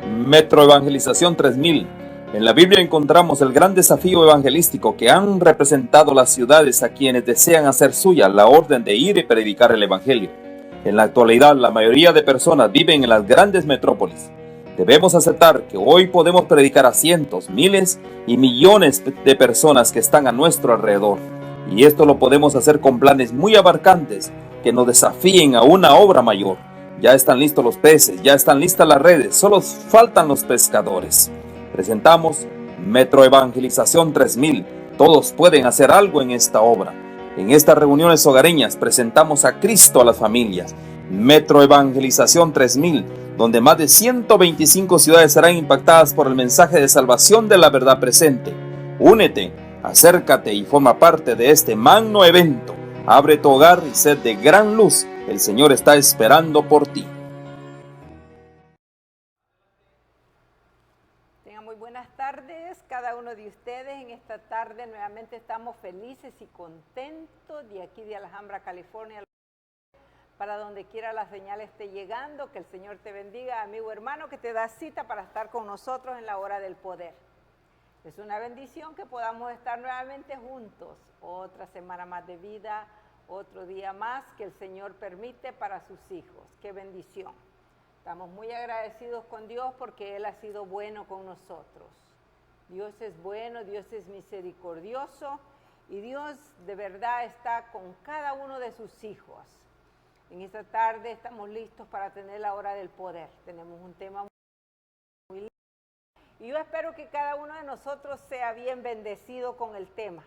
Metro Evangelización 3000. En la Biblia encontramos el gran desafío evangelístico que han representado las ciudades a quienes desean hacer suya la orden de ir y predicar el Evangelio. En la actualidad, la mayoría de personas viven en las grandes metrópolis. Debemos aceptar que hoy podemos predicar a cientos, miles y millones de personas que están a nuestro alrededor. Y esto lo podemos hacer con planes muy abarcantes que nos desafíen a una obra mayor. Ya están listos los peces, ya están listas las redes, solo faltan los pescadores. Presentamos Metro Evangelización 3000. Todos pueden hacer algo en esta obra. En estas reuniones hogareñas presentamos a Cristo a las familias. Metro Evangelización 3000, donde más de 125 ciudades serán impactadas por el mensaje de salvación de la verdad presente. Únete, acércate y forma parte de este magno evento. Abre tu hogar y sed de gran luz. El Señor está esperando por ti. Tengan muy buenas tardes cada uno de ustedes. En esta tarde nuevamente estamos felices y contentos de aquí de Alhambra, California, para donde quiera la señal esté llegando. Que el Señor te bendiga, amigo hermano, que te da cita para estar con nosotros en la hora del poder. Es una bendición que podamos estar nuevamente juntos. Otra semana más de vida, otro día más que el Señor permite para sus hijos. ¡Qué bendición! Estamos muy agradecidos con Dios porque Él ha sido bueno con nosotros. Dios es bueno, Dios es misericordioso y Dios de verdad está con cada uno de sus hijos. En esta tarde estamos listos para tener la hora del poder. Tenemos un tema muy lindo y yo espero que cada uno de nosotros sea bien bendecido con el tema.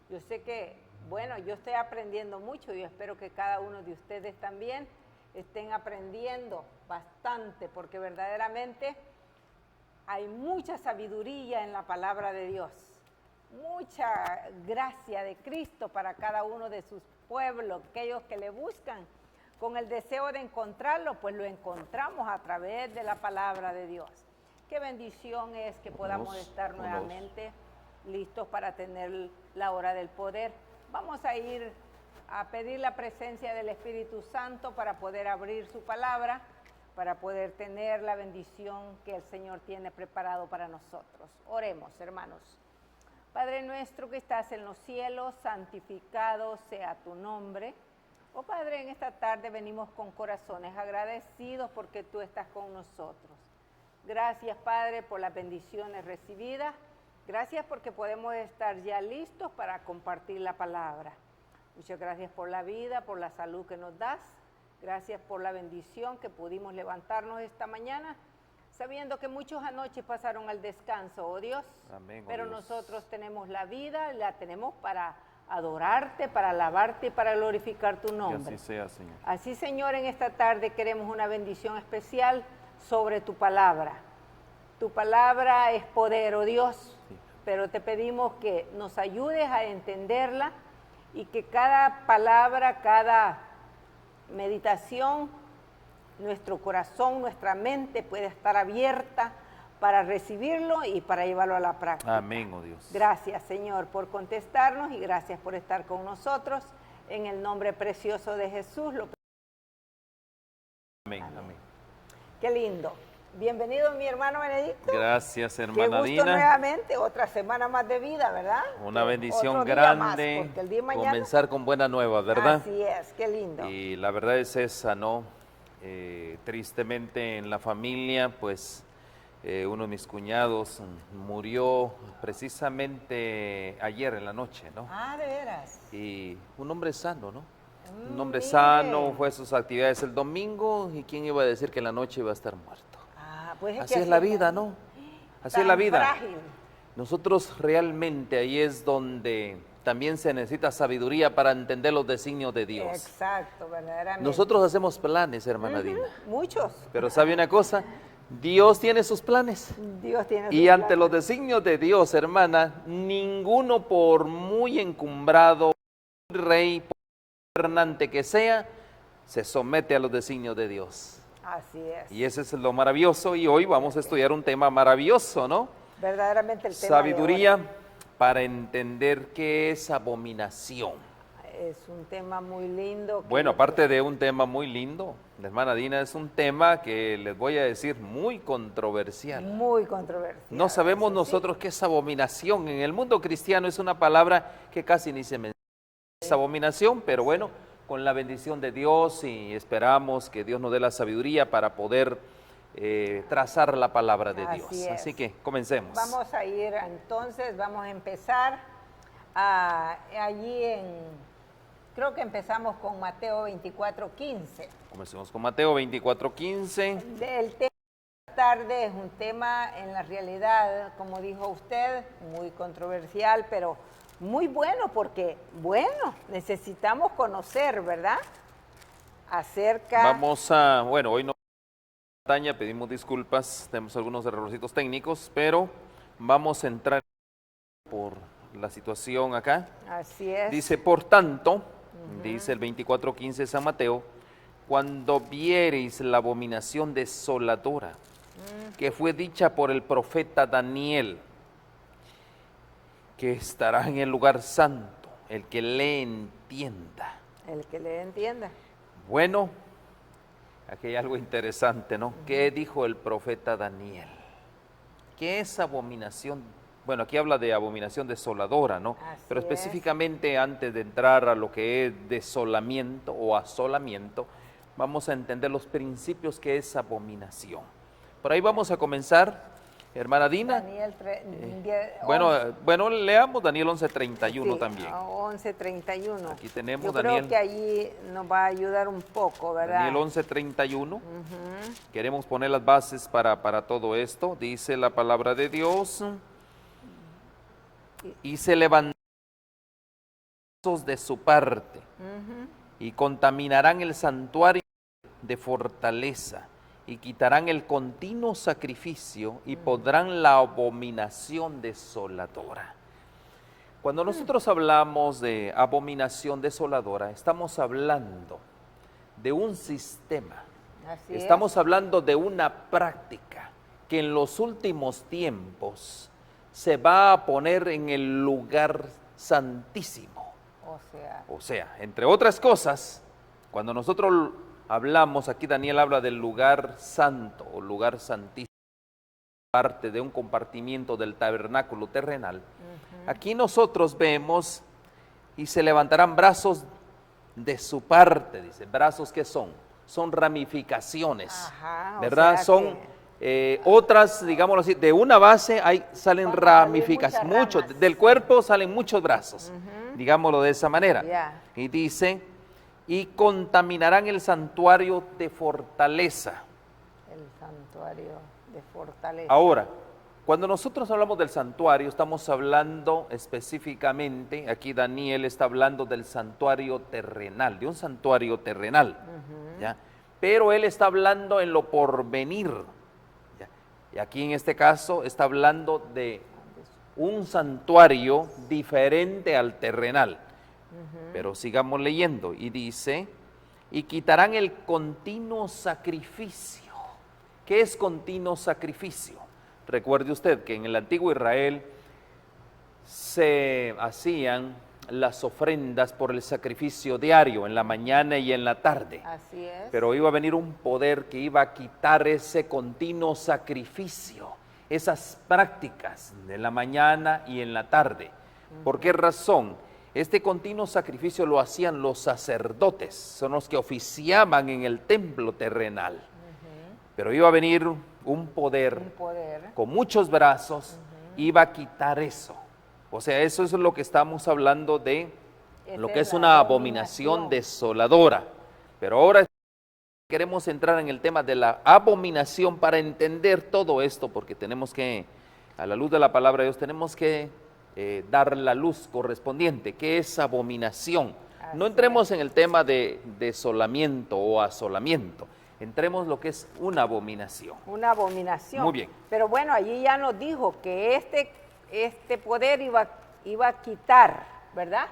Yo sé que, bueno, yo estoy aprendiendo mucho y yo espero que cada uno de ustedes también estén aprendiendo bastante, porque verdaderamente hay mucha sabiduría en la palabra de Dios, mucha gracia de Cristo para cada uno de sus pueblos, aquellos que le buscan con el deseo de encontrarlo, pues lo encontramos a través de la palabra de Dios. Qué bendición es que podamos estar nuevamente listos para tener la hora del poder. Vamos a ir a pedir la presencia del Espíritu Santo para poder abrir su palabra, para poder tener la bendición que el Señor tiene preparado para nosotros. Oremos, hermanos. Padre nuestro que estás en los cielos, santificado sea tu nombre. Oh Padre, en esta tarde venimos con corazones agradecidos porque tú estás con nosotros. Gracias, Padre, por las bendiciones recibidas. Gracias porque podemos estar ya listos para compartir la palabra. Muchas gracias por la vida, por la salud que nos das. Gracias por la bendición que pudimos levantarnos esta mañana, sabiendo que muchos anoche pasaron al descanso, oh Dios. Amén, oh pero Dios. nosotros tenemos la vida, la tenemos para adorarte, para alabarte y para glorificar tu nombre. Que así sea, Señor. Así, Señor, en esta tarde queremos una bendición especial sobre tu palabra. Tu palabra es poder, oh Dios, sí, pero te pedimos que nos ayudes a entenderla y que cada palabra, cada meditación, nuestro corazón, nuestra mente pueda estar abierta para recibirlo y para llevarlo a la práctica. Amén, oh Dios. Gracias, Señor, por contestarnos y gracias por estar con nosotros. En el nombre precioso de Jesús. Amén, amén. Qué lindo. Bienvenido, mi hermano Benedicto. Gracias, hermana Qué gusto Dina. Nuevamente, otra semana más de vida, ¿verdad? Una bendición Otro día grande, más, porque el día de mañana, comenzar con buena nueva, ¿verdad? Así es, qué lindo. Y la verdad es esa, ¿no? Tristemente en la familia, pues uno de mis cuñados murió precisamente ayer en la noche, ¿no? Ah, ¿de veras? Y un hombre sano, ¿no? Un hombre sano, fue a sus actividades el domingo y quién iba a decir que en la noche iba a estar muerto. Pues así es la vida, ¿no? Así es la vida. Frágil. Nosotros realmente ahí es donde también se necesita sabiduría para entender los designios de Dios. Exacto, verdaderamente. Nosotros hacemos planes, hermana Dina. Muchos. Pero ¿sabe una cosa? Dios tiene sus planes. Dios tiene sus y ante planes. los designios de Dios, hermana, ninguno por muy encumbrado, rey, por gobernante que sea, se somete a los designios de Dios. Así es. Y ese es lo maravilloso y hoy vamos a estudiar un tema maravilloso, ¿no? Verdaderamente el tema Sabiduría para entender qué es abominación. es un tema muy lindo. Bueno, aparte de un tema muy lindo, la hermana Dina, es un tema que les voy a decir muy controversial. Muy controversial. No sabemos eso nosotros qué es abominación. En el mundo cristiano es una palabra que casi ni se menciona. Es abominación, pero bueno, con la bendición de Dios y esperamos que Dios nos dé la sabiduría para poder trazar la palabra de Dios. Así es. Así que comencemos. Vamos a ir entonces, vamos a empezar creo que empezamos con Mateo 24:15. Comencemos con Mateo 24:15. El tema de esta tarde es un tema en la realidad, como dijo usted, muy controversial, pero muy bueno porque, bueno, necesitamos conocer, ¿verdad? Bueno, hoy no pantalla, pedimos disculpas, tenemos algunos errorcitos técnicos, pero vamos a entrar por la situación acá. Así es. Dice, por tanto, dice el 24:15 de San Mateo, cuando viereis la abominación desoladora que fue dicha por el profeta Daniel, que estará en el lugar santo, el que le entienda. El que le entienda. Bueno, aquí hay algo interesante, ¿no? ¿Qué dijo el profeta Daniel? ¿Qué es abominación? Bueno, aquí habla de abominación desoladora, ¿no? Así Pero es. específicamente antes de entrar a lo que es desolamiento o asolamiento, vamos a entender los principios que es abominación. Por ahí vamos a comenzar. Hermana Dina. Daniel Bueno, leamos Daniel 11:31 sí, también. 11:31. Aquí tenemos Yo Daniel. creo que allí nos va a ayudar un poco, ¿verdad? Daniel 11:31. Queremos poner las bases para todo esto. Dice la palabra de Dios. Y se levantarán de su parte y contaminarán el santuario de fortaleza y quitarán el continuo sacrificio y pondrán la abominación desoladora. Cuando nosotros hablamos de abominación desoladora, estamos hablando de un sistema, Así estamos hablando de una práctica que en los últimos tiempos se va a poner en el lugar santísimo. O sea, entre otras cosas, cuando nosotros hablamos, aquí Daniel habla del lugar santo o lugar santísimo, parte de un compartimiento del tabernáculo terrenal. Aquí nosotros vemos, y se levantarán brazos de su parte, dice, brazos que son ramificaciones, ¿verdad? Son otras, digámoslo así, de una base salen ramificaciones, muchos, del cuerpo salen muchos brazos, digámoslo de esa manera. Y dice, y contaminarán el santuario de fortaleza. El santuario de fortaleza. Ahora, cuando nosotros hablamos del santuario, estamos hablando específicamente, aquí Daniel está hablando del santuario terrenal, de un santuario terrenal, ¿ya? Pero él está hablando en lo porvenir, ¿ya? Y aquí en este caso está hablando de un santuario diferente al terrenal. Pero sigamos leyendo, y dice, y quitarán el continuo sacrificio. ¿Qué es continuo sacrificio? Recuerde usted que en el antiguo Israel se hacían las ofrendas por el sacrificio diario, en la mañana y en la tarde. Así es. Pero iba a venir un poder que iba a quitar ese continuo sacrificio, esas prácticas de la mañana y en la tarde. ¿Por qué razón? Este continuo sacrificio lo hacían los sacerdotes, son los que oficiaban en el templo terrenal. Pero iba a venir un poder con muchos brazos, iba a quitar eso. O sea, eso es lo que estamos hablando de lo que es una abominación desoladora. Pero ahora queremos entrar en el tema de la abominación para entender todo esto, porque tenemos que, a la luz de la palabra de Dios, tenemos que dar la luz correspondiente. ¿Qué es abominación? No entremos en el tema de desolamiento o asolamiento. Entremos lo que es una abominación. Una abominación. Muy bien. Pero bueno, allí ya nos dijo que este poder iba a quitar, ¿verdad?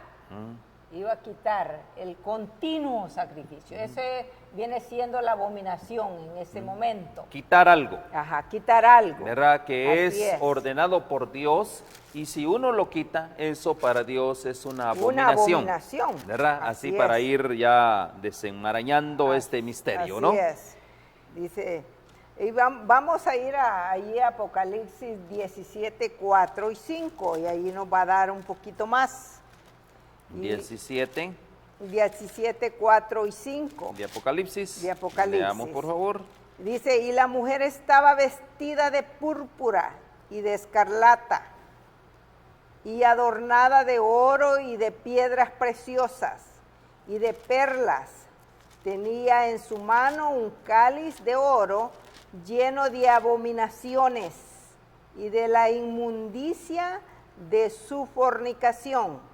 iba a quitar el continuo sacrificio. Ese viene siendo la abominación en ese momento. Quitar algo. Ajá, quitar algo. ¿Verdad? Que Así es ordenado por Dios, y si uno lo quita, eso para Dios es una abominación. Una abominación. ¿Verdad? Así para ir ya desenmarañando este misterio, así ¿no? Es. Dice, y vamos a ir ahí a Apocalipsis 17, 4 y 5, y ahí nos va a dar un poquito más. 17 4 y 5. de Apocalipsis. De Apocalipsis. Leamos, por favor. Dice, y la mujer estaba vestida de púrpura y de escarlata, y adornada de oro y de piedras preciosas y de perlas. Tenía en su mano un cáliz de oro lleno de abominaciones y de la inmundicia de su fornicación.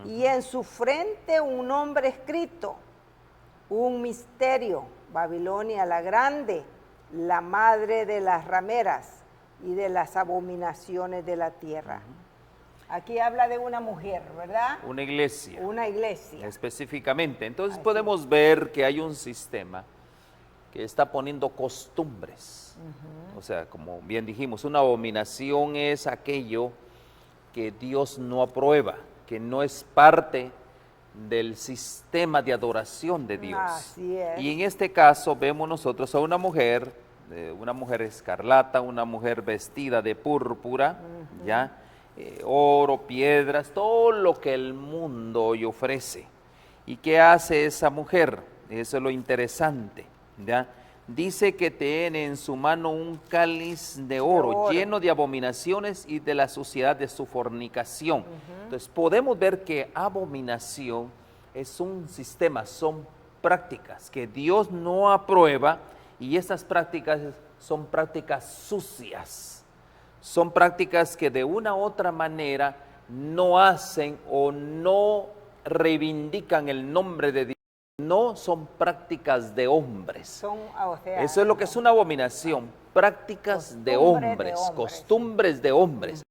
Y en su frente un nombre escrito, un misterio, Babilonia la Grande, la madre de las rameras y de las abominaciones de la tierra. Aquí habla de una mujer, ¿verdad? Una iglesia. Una iglesia. Específicamente. Entonces podemos ver que hay un sistema que está poniendo costumbres. O sea, como bien dijimos, una abominación es aquello que Dios no aprueba, que no es parte del sistema de adoración de Dios. Así es. Y en este caso vemos nosotros a una mujer escarlata, una mujer vestida de púrpura, ¿ya? Oro, piedras, todo lo que el mundo hoy ofrece. ¿Y qué hace esa mujer? Eso es lo interesante, ¿ya? Dice que tiene en su mano un cáliz de oro lleno de abominaciones y de la suciedad de su fornicación. Entonces podemos ver que abominación es un sistema, son prácticas que Dios no aprueba, y estas prácticas son prácticas sucias. Son prácticas que de una u otra manera no hacen o no reivindican el nombre de Dios. No son prácticas de hombres. Eso es lo que es una abominación, prácticas de hombres, costumbres de hombres.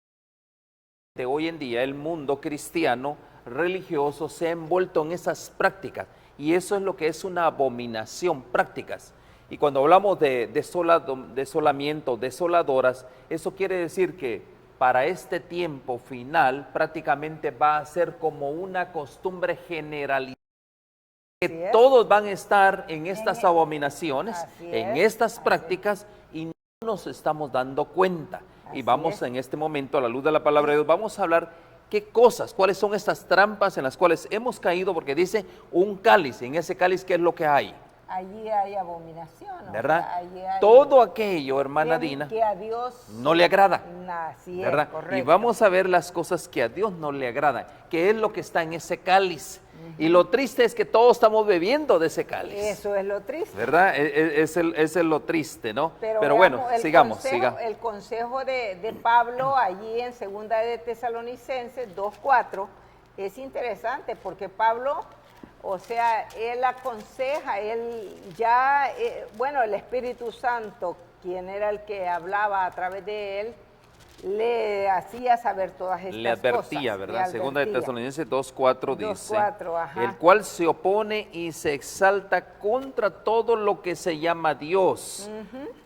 De hoy en día el mundo cristiano religioso se ha envuelto en esas prácticas, y eso es lo que es una abominación, prácticas. Y cuando hablamos de desolamiento, desoladoras, eso quiere decir que para este tiempo final prácticamente va a ser como una costumbre generalizada. Que todos van a estar en estas abominaciones, en estas prácticas, y no nos estamos dando cuenta. Y vamos en este momento, a la luz de la palabra de Dios, vamos a hablar qué cosas, cuáles son estas trampas en las cuales hemos caído, porque dice un cáliz. En ese cáliz, ¿qué es lo que hay? Allí hay abominación, ¿verdad? Allí hay todo aquello, hermana Dina, que a Dios no le agrada. Así ¿verdad? Es, correcto. Y vamos a ver las cosas que a Dios no le agradan, que es lo que está en ese cáliz. Y lo triste es que todos estamos bebiendo de ese cáliz. Eso es lo triste. ¿Verdad? Es lo triste, ¿no? Pero veamos, bueno, sigamos. El consejo de Pablo allí en 2 de Tesalonicenses 2:4 es interesante, porque Pablo, o sea, él aconseja, él ya, el Espíritu Santo, quien era el que hablaba a través de él, le hacía saber todas estas cosas. Le advertía, ¿verdad? Segunda de Tesalonicenses 2:4 dice, el cual se opone y se exalta contra todo lo que se llama Dios,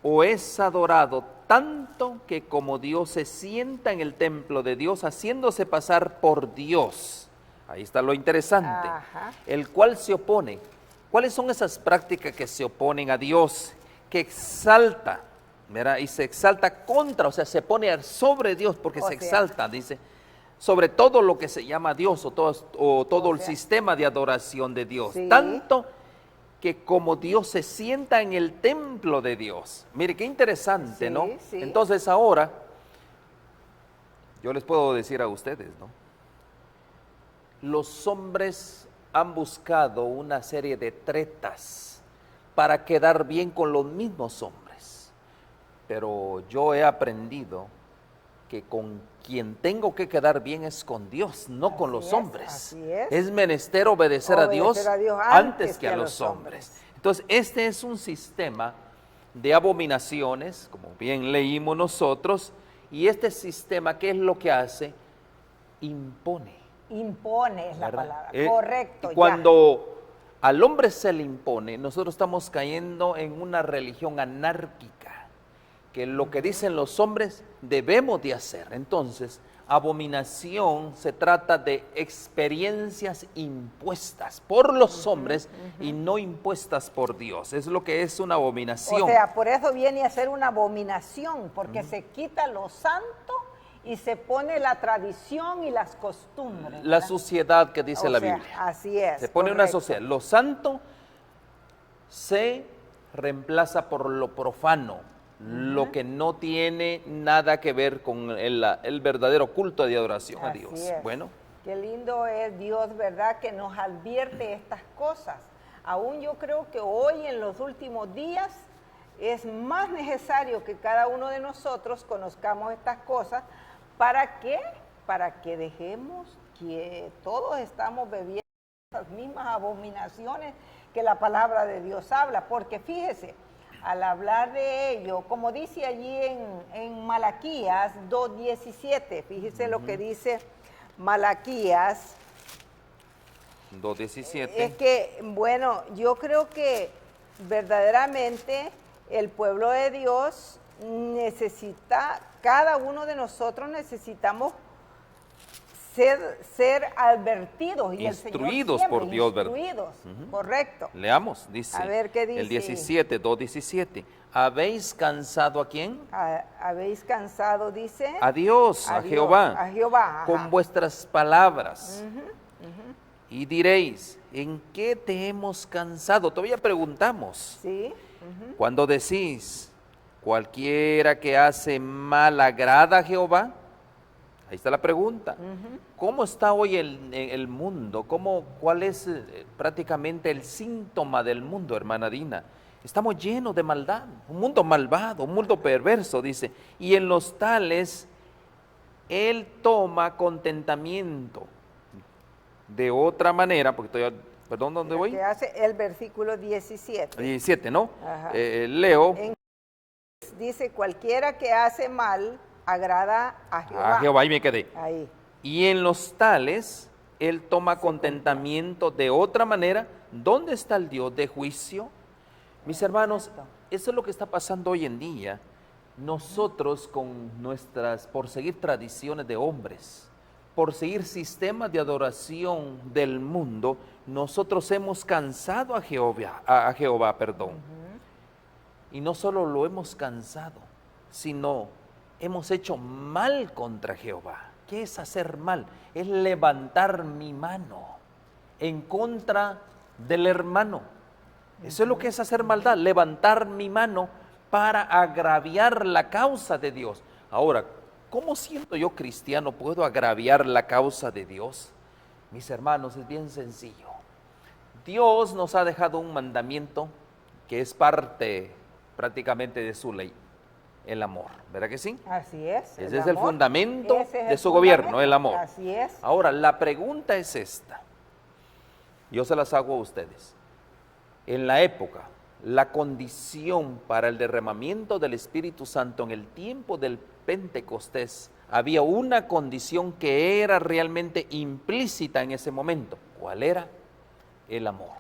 o es adorado, tanto que como Dios se sienta en el templo de Dios, haciéndose pasar por Dios. Ahí está lo interesante. El cual se opone. ¿Cuáles son esas prácticas que se oponen a Dios? Que exalta, ¿verdad? Y se exalta contra, o sea, se pone sobre Dios, porque se exalta, dice, sobre todo lo que se llama Dios, o todo el sistema de adoración de Dios. Sí. Tanto que como Dios se sienta en el templo de Dios. Mire, qué interesante, ¿no? Sí. Entonces ahora, yo les puedo decir a ustedes, ¿no? Los hombres han buscado una serie de tretas para quedar bien con los mismos hombres. Pero yo he aprendido que con quien tengo que quedar bien es con Dios, no con los hombres. Así es. Es menester obedecer a Dios antes que a los hombres. Entonces, este es un sistema de abominaciones, como bien leímos nosotros, y este sistema, ¿qué es lo que hace? Impone. Impone es la ¿verdad? palabra, correcto. Y cuando al hombre se le impone, nosotros estamos cayendo en una religión anárquica, que lo que dicen los hombres debemos de hacer. Entonces, abominación se trata de experiencias impuestas por los hombres y no impuestas por Dios. Es lo que es una abominación. O sea, por eso viene a ser una abominación, porque se quita lo santo y se pone la tradición y las costumbres. La suciedad que dice la Biblia. Así es. Se pone correcto. una sociedad. Lo santo se reemplaza por lo profano, lo que no tiene nada que ver con el verdadero culto de adoración a Así Dios. es. Bueno, Qué lindo es Dios, ¿verdad? Que nos advierte estas cosas. Aún yo creo que hoy, en los últimos días, es más necesario que cada uno de nosotros conozcamos estas cosas. ¿Para qué? Para que dejemos que todos estamos bebiendo esas mismas abominaciones que la palabra de Dios habla. Porque fíjese, al hablar de ello, como dice allí en Malaquías 2:17, fíjese lo que dice Malaquías. 2:17. Es que, bueno, yo creo que verdaderamente el pueblo de Dios necesita, cada uno de nosotros necesitamos ser advertidos. Y Instruidos el Señor por Dios, ¿verdad? instruidos, correcto. Leamos, dice. A ver, ¿qué dice? El 17, 2:17. ¿Habéis cansado a quién? Habéis cansado, dice. A Dios, a Dios, Jehová. A Jehová. Con ajá. vuestras palabras. Y diréis, ¿en qué te hemos cansado? Todavía preguntamos. Sí. Cuando decís, cualquiera que hace mal agrada a Jehová, ahí está la pregunta. ¿Cómo está hoy el mundo? ¿Cuál es prácticamente el síntoma del mundo, hermana Dina? Estamos llenos de maldad, un mundo malvado, un mundo perverso, dice. Y en los tales, él toma contentamiento. De otra manera, porque estoy, perdón, ¿dónde voy? Que hace el versículo 17. 17, ¿no? Ajá. Leo. Dice, cualquiera que hace mal agrada a Jehová. A Jehová, ahí me quedé. Ahí. Y en los tales, él toma contentamiento de otra manera. ¿Dónde está el Dios de juicio? Mis hermanos, eso es lo que está pasando hoy en día. Nosotros por seguir tradiciones de hombres, por seguir sistemas de adoración del mundo, nosotros hemos cansado a Jehová, perdón. Y no solo lo hemos cansado, sino hemos hecho mal contra Jehová. ¿Qué es hacer mal? Es levantar mi mano en contra del hermano. Eso es lo que es hacer maldad, levantar mi mano para agraviar la causa de Dios. Ahora, ¿cómo siento yo cristiano puedo agraviar la causa de Dios? Mis hermanos, es bien sencillo. Dios nos ha dejado un mandamiento que es parte prácticamente de su ley, el amor, ¿verdad que sí? Así es. Ese es el fundamento Ese es de el su gobierno, fundamento. el amor. Así es. Ahora, la pregunta es esta. Yo se las hago a ustedes. En la época, la condición para el derramamiento del Espíritu Santo en el tiempo del Pentecostés, había una condición que era realmente implícita en ese momento. ¿Cuál era? El amor.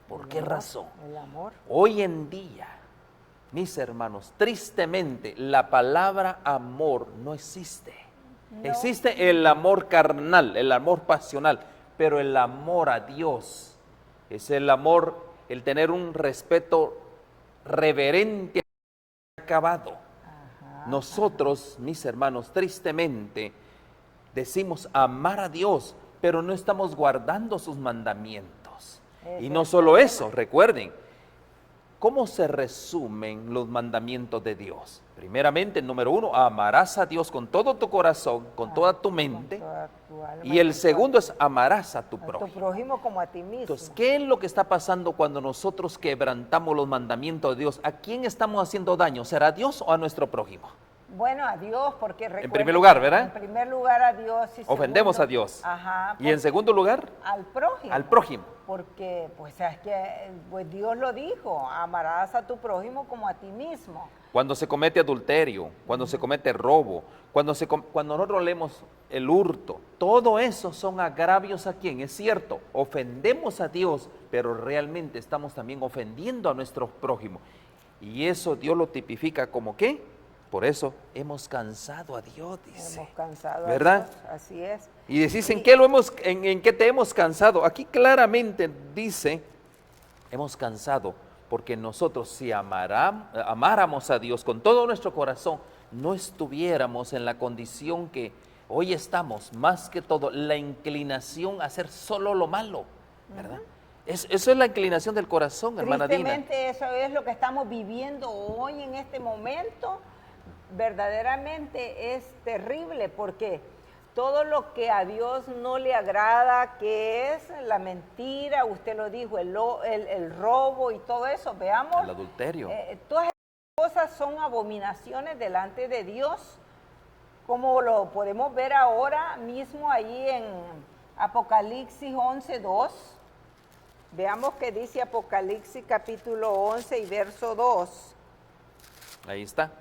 ¿Por qué razón? El amor. Hoy en día, mis hermanos, tristemente, la palabra amor no existe. No. Existe el amor carnal, el amor pasional, pero el amor a Dios es el amor, el tener un respeto reverente acabado. Nosotros, mis hermanos, tristemente decimos amar a Dios, pero no estamos guardando sus mandamientos. Y no solo eso, recuerden, ¿cómo se resumen los mandamientos de Dios? Primeramente, número 1, amarás a Dios con todo tu corazón, con toda tu mente. Y el segundo es amarás a tu prójimo. A tu prójimo como a ti mismo. Entonces, ¿qué es lo que está pasando cuando nosotros quebrantamos los mandamientos de Dios? ¿A quién estamos haciendo daño? ¿Será a Dios o a nuestro prójimo? Bueno, a Dios, porque recuerda, En primer lugar, ¿verdad? En primer lugar a Dios. Y Ofendemos segundo, a Dios. Ajá. Y en segundo lugar, al prójimo. al prójimo. Porque, pues, es que pues Dios lo dijo, amarás a tu prójimo como a ti mismo. Cuando se comete adulterio, cuando se comete robo, cuando nosotros leemos el hurto, todo eso son agravios a quién, es cierto, ofendemos a Dios, pero realmente estamos también ofendiendo a nuestro prójimo. Y eso Dios lo tipifica como ¿qué? Por eso hemos cansado a Dios, dice. Hemos cansado ¿verdad? a Dios, así es. Y decís, ¿en qué te hemos cansado? Aquí claramente dice, hemos cansado, porque nosotros si amáramos a Dios con todo nuestro corazón, no estuviéramos en la condición que hoy estamos, más que todo, la inclinación a hacer solo lo malo, ¿verdad? Eso es la inclinación del corazón, hermana Dina. Tristemente eso es lo que estamos viviendo hoy en este momento. Verdaderamente es terrible porque todo lo que a Dios no le agrada, que es la mentira, usted lo dijo, el robo y todo eso, veamos. El adulterio. Todas esas cosas son abominaciones delante de Dios, como lo podemos ver ahora mismo ahí en Apocalipsis 11:2. Veamos qué dice Apocalipsis capítulo 11 y verso 2. Ahí está.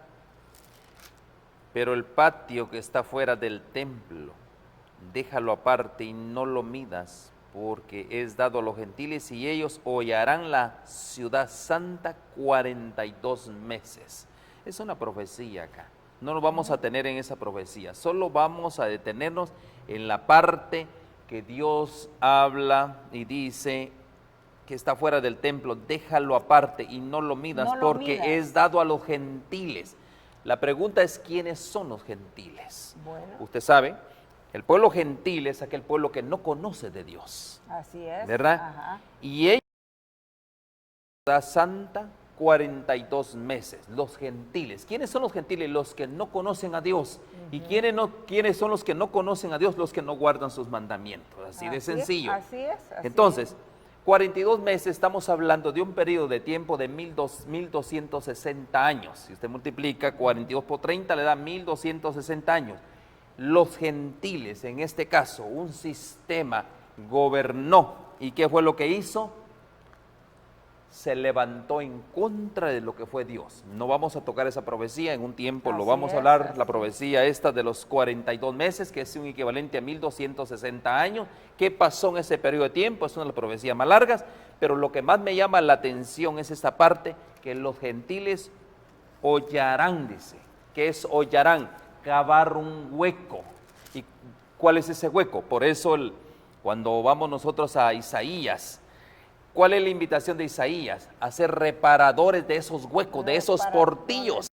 Pero el patio que está fuera del templo, déjalo aparte y no lo midas, porque es dado a los gentiles y ellos hollarán la ciudad santa 42 meses. Es una profecía acá. No nos vamos a tener en esa profecía, solo vamos a detenernos en la parte que Dios habla y dice que está fuera del templo, déjalo aparte y no lo midas, porque es dado a los gentiles. La pregunta es, ¿quiénes son los gentiles? Bueno. Usted sabe, el pueblo gentil es aquel pueblo que no conoce de Dios. Así es. ¿Verdad? Ajá. Y ellos, la santa, 42 meses, los gentiles. ¿Quiénes son los gentiles? Los que no conocen a Dios. ¿Y quiénes son los que no conocen a Dios? Los que no guardan sus mandamientos. Así de sencillo. Así es. Entonces, 42 meses, estamos hablando de un periodo de tiempo de 1260 años. Si usted multiplica 42 por 30, le da 1260 años. Los gentiles, en este caso, un sistema gobernó. ¿Y qué fue lo que hizo? Se levantó en contra de lo que fue Dios. No vamos a tocar esa profecía, en un tiempo lo vamos a hablar, la profecía esta de los 42 meses, que es un equivalente a 1260 años. ¿Qué pasó en ese periodo de tiempo? Es una de las profecías más largas, pero lo que más me llama la atención es esta parte, que los gentiles hollarán, dice. ¿Qué es hollarán? Cavar un hueco. ¿Y cuál es ese hueco? Por eso cuando vamos nosotros a Isaías, ¿cuál es la invitación de Isaías? A ser reparadores de esos huecos, de esos portillos.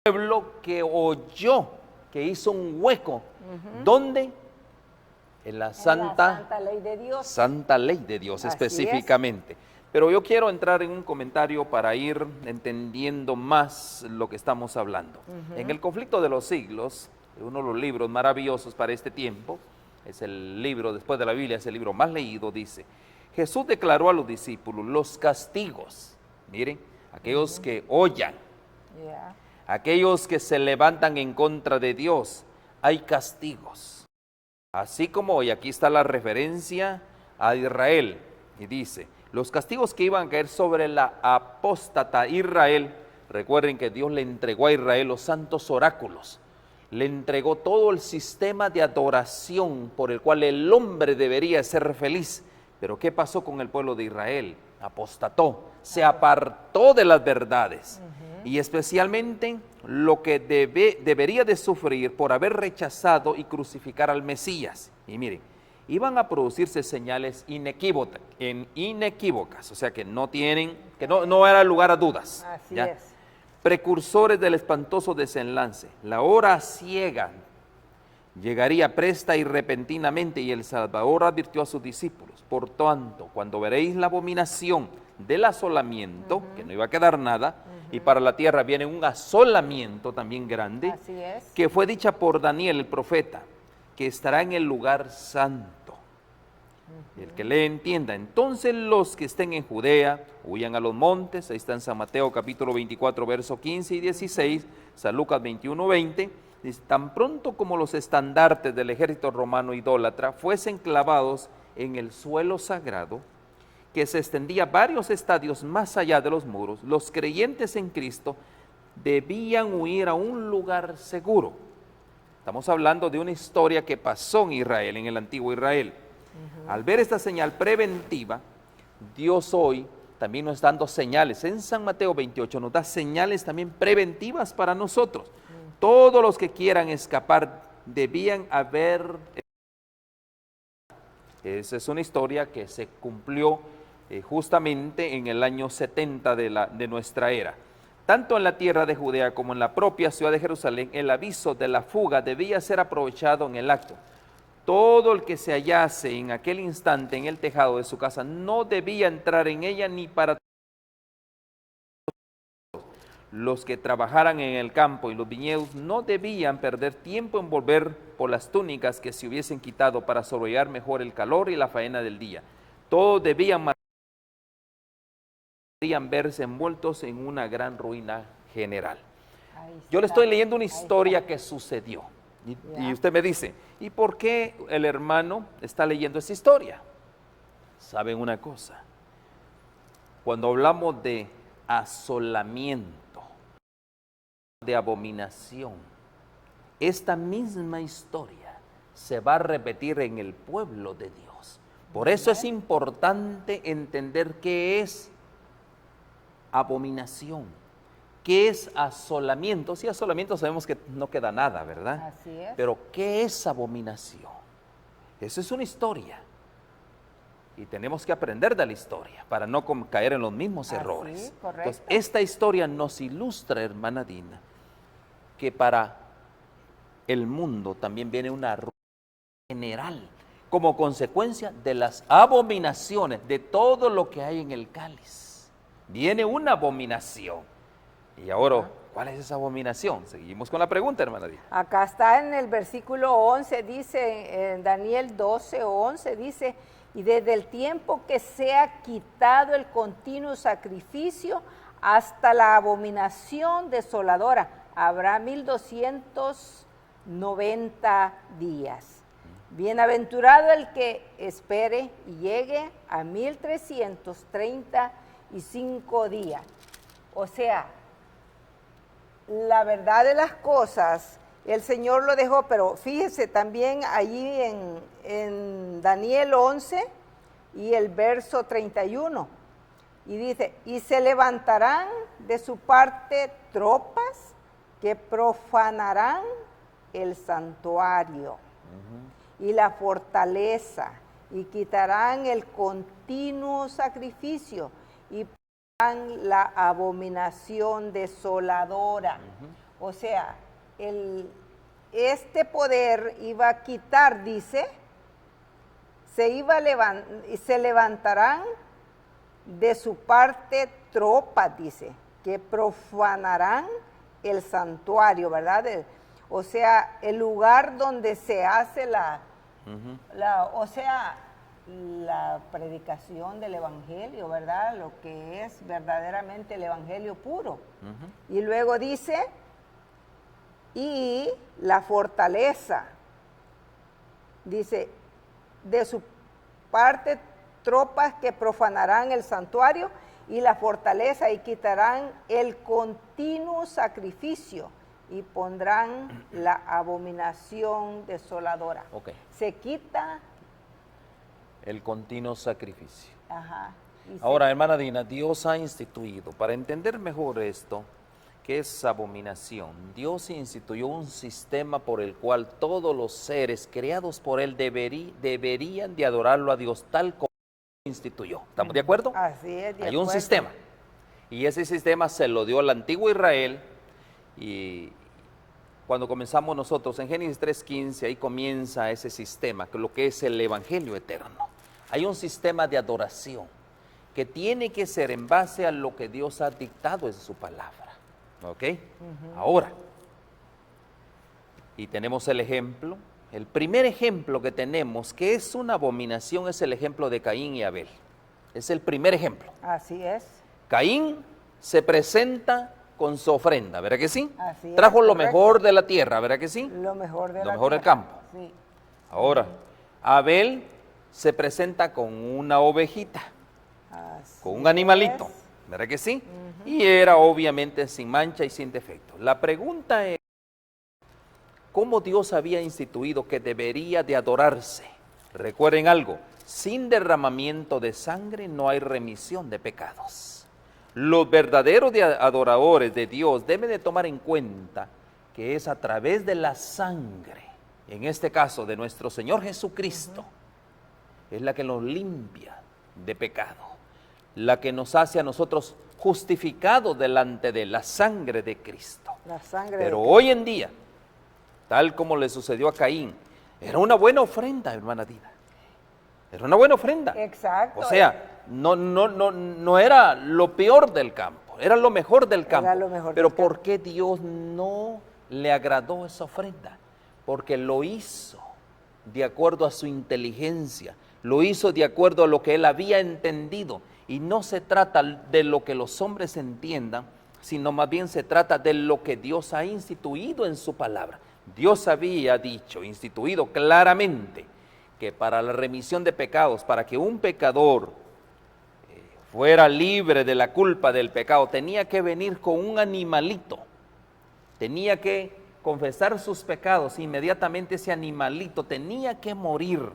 El pueblo que oyó, que hizo un hueco. ¿Dónde? En la santa ley de Dios. Santa ley de Dios, Así específicamente. Pero yo quiero entrar en un comentario para ir entendiendo más lo que estamos hablando. En el conflicto de los siglos, uno de los libros maravillosos para este tiempo, es el libro, después de la Biblia, es el libro más leído, dice: Jesús declaró a los discípulos los castigos, miren, aquellos que hollan, aquellos que se levantan en contra de Dios, hay castigos. Así como hoy aquí está la referencia a Israel, y dice, los castigos que iban a caer sobre la apóstata Israel, recuerden que Dios le entregó a Israel los santos oráculos, le entregó todo el sistema de adoración por el cual el hombre debería ser feliz. Pero ¿qué pasó con el pueblo de Israel? Apostató, se apartó de las verdades. Y especialmente lo que debería de sufrir por haber rechazado y crucificar al Mesías. Y miren, iban a producirse señales inequívocas, o sea que no era lugar a dudas. Así ¿ya? es. Precursores del espantoso desenlace. La hora ciega llegaría presta y repentinamente, y el Salvador advirtió a sus discípulos: por tanto, cuando veréis la abominación del asolamiento, que no iba a quedar nada, y para la tierra viene un asolamiento también grande, Así es. que fue dicha por Daniel el profeta, que estará en el lugar santo. El que le entienda, entonces los que estén en Judea, huyan a los montes. Ahí está en San Mateo capítulo 24, verso 15 y 16, San Lucas 21, 20, dice: tan pronto como los estandartes del ejército romano idólatra fuesen clavados en el suelo sagrado, que se extendía varios estadios más allá de los muros, los creyentes en Cristo debían huir a un lugar seguro. Estamos hablando de una historia que pasó en Israel, en el antiguo Israel. Al ver esta señal preventiva, Dios hoy también nos está dando señales. En San Mateo 28 nos da señales también preventivas para nosotros. Todos los que quieran escapar debían haber... Esa es una historia que se cumplió justamente en el año 70 de nuestra era. Tanto en la tierra de Judea como en la propia ciudad de Jerusalén, el aviso de la fuga debía ser aprovechado en el acto. Todo el que se hallase en aquel instante en el tejado de su casa no debía entrar en ella ni para... Los que trabajaran en el campo y los viñedos no debían perder tiempo en volver por las túnicas que se hubiesen quitado para sobrellevar mejor el calor y la faena del día. Todos debían verse envueltos en una gran ruina general. Yo le estoy leyendo una historia que sucedió. Y usted me dice, ¿y por qué el hermano está leyendo esa historia? ¿Saben una cosa? Cuando hablamos de asolamiento, de abominación, esta misma historia se va a repetir en el pueblo de Dios. Por eso es importante entender qué es abominación, qué es asolamiento. Sí, asolamiento sabemos que no queda nada, ¿verdad? Así es. Pero ¿qué es abominación? Eso es una historia. Y tenemos que aprender de la historia para no caer en los mismos errores. Correcto. Entonces, esta historia nos ilustra, hermana Dina, que para el mundo también viene una ruina general como consecuencia de las abominaciones, de todo lo que hay en el cáliz. Viene una abominación. Y ahora, ¿cuál es esa abominación? Seguimos con la pregunta, hermana Dina. Acá está en el versículo 11, dice, en Daniel 12, 11, dice, y desde el tiempo que sea quitado el continuo sacrificio hasta la abominación desoladora, habrá 1290 días. Bienaventurado el que espere y llegue a 1335 días. O sea, la verdad de las cosas, el Señor lo dejó, pero fíjese también allí en Daniel 11 y el verso 31. Y dice, y se levantarán de su parte tropas que profanarán el santuario y la fortaleza, y quitarán el continuo sacrificio, y pondrán la abominación desoladora. O sea, este poder iba a quitar, dice, se levantarán de su parte tropas, dice, que profanarán el santuario, ¿verdad? O sea, el lugar donde se hace la predicación del evangelio, ¿verdad? Lo que es verdaderamente el evangelio puro. Y luego dice, y la fortaleza, dice, de su parte tropas que profanarán el santuario y la fortaleza, y quitarán el continuo sacrificio y pondrán la abominación desoladora. Okay. Se quita el continuo sacrificio. Ajá. Ahora, hermana Dina, Dios ha instituido, para entender mejor esto, que es abominación, Dios instituyó un sistema por el cual todos los seres creados por Él deberían de adorarlo a Dios tal como instituyó. ¿Estamos de acuerdo? Así es, Hay un sistema. Y ese sistema se lo dio al antiguo Israel. Y cuando comenzamos nosotros en Génesis 3:15, ahí comienza ese sistema, que lo que es el evangelio eterno. Hay un sistema de adoración que tiene que ser en base a lo que Dios ha dictado en su palabra. ¿Ok? Ahora, y tenemos el ejemplo. El primer ejemplo que tenemos, que es una abominación, es el ejemplo de Caín y Abel. Es el primer ejemplo. Así es. Caín se presenta con su ofrenda, ¿verdad que sí? Así es, trajo lo correcto. mejor de la tierra, ¿verdad que sí? Lo mejor de Lo mejor del campo. Sí. Ahora, Abel se presenta con una ovejita, Así con un animalito, es. ¿verdad que sí? Y era obviamente sin mancha y sin defecto. La pregunta es, cómo Dios había instituido que debería de adorarse. Recuerden algo, sin derramamiento de sangre no hay remisión de pecados. Los verdaderos adoradores de Dios deben de tomar en cuenta que es a través de la sangre, en este caso de nuestro Señor Jesucristo, es la que nos limpia de pecado, la que nos hace a nosotros justificados delante de la sangre de Cristo. La sangre Pero de hoy en día, tal como le sucedió a Caín, era una buena ofrenda, hermana Dina. Era una buena ofrenda. Exacto. O sea, no era lo peor del campo, era lo mejor del campo. Era lo mejor Pero del campo. ¿por qué Dios no le agradó esa ofrenda? Porque lo hizo de acuerdo a su inteligencia, lo hizo de acuerdo a lo que él había entendido. Y no se trata de lo que los hombres entiendan, sino más bien se trata de lo que Dios ha instituido en su palabra. Dios había dicho, instituido claramente, que para la remisión de pecados, para que un pecador fuera libre de la culpa del pecado, tenía que venir con un animalito, tenía que confesar sus pecados, inmediatamente ese animalito tenía que morir.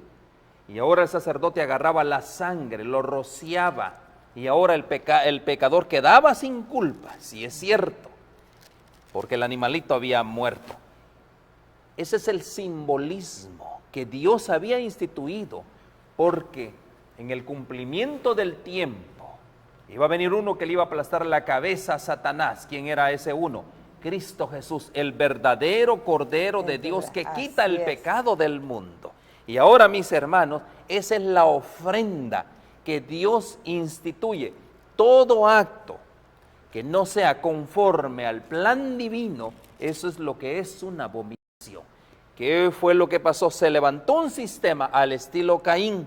Y ahora el sacerdote agarraba la sangre, lo rociaba, y ahora el pecador quedaba sin culpa, si es cierto, porque el animalito había muerto. Ese es el simbolismo que Dios había instituido, porque en el cumplimiento del tiempo iba a venir uno que le iba a aplastar la cabeza a Satanás. ¿Quién era ese uno? Cristo Jesús, el verdadero Cordero de Dios que quita el pecado del mundo. Y ahora, mis hermanos, esa es la ofrenda que Dios instituye. Todo acto que no sea conforme al plan divino, eso es lo que es una abominación. ¿Qué fue lo que pasó? Se levantó un sistema al estilo Caín,